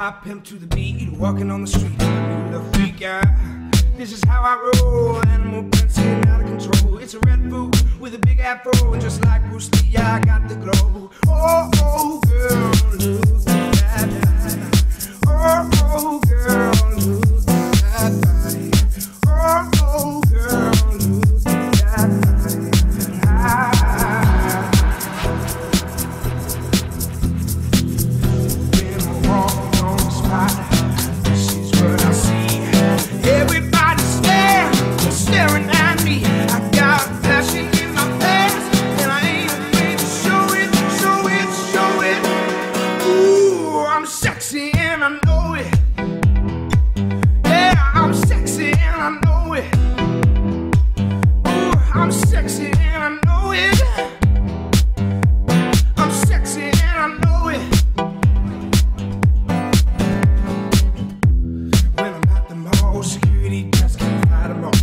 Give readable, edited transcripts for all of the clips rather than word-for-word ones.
I pimp to the beat, walking on the street, I'm the freak, yeah. This is how I roll, animal prince getting out of control. It's a red boot with a big afro, and just like Bruce Lee, I got the glow. Oh, oh, girl, look at that. Oh, oh, girl, look at that. Oh, oh, girl, look at that. When I walk on the spot, this is what I see. Everybody staring at me. I got passion in my past, and I ain't afraid to show it, show it, show it. Ooh, I'm sexy and I know it. Yeah, I'm sexy and I know it. Ooh, I'm sexy and I know it. I'm sexy and I know it. When I'm at the mall, security just can't fight them off.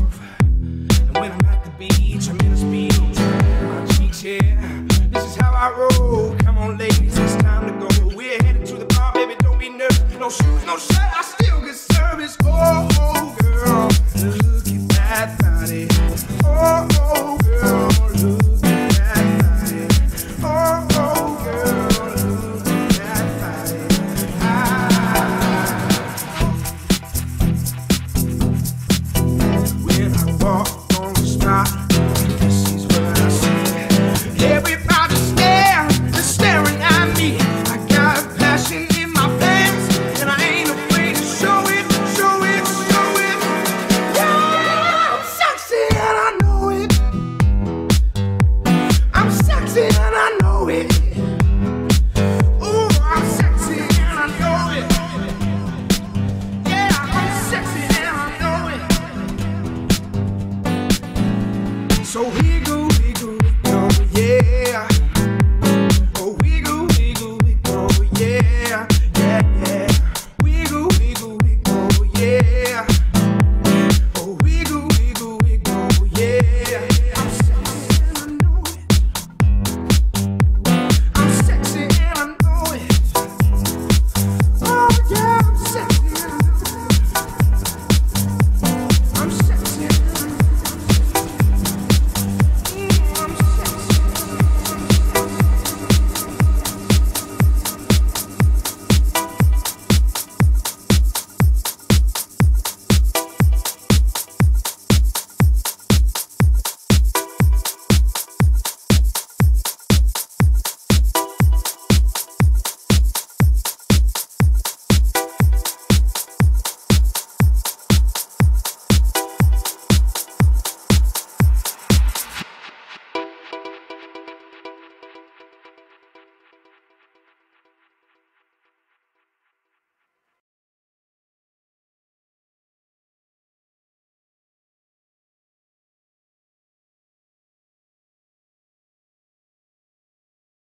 And when I'm at the beach, I'm in a speedo, trying my cheeks, yeah. This is how I roll. Come on, ladies, it's time to go. We're headed to the bar, baby, don't be nervous. No shoes, no shirt, I still get service. Oh,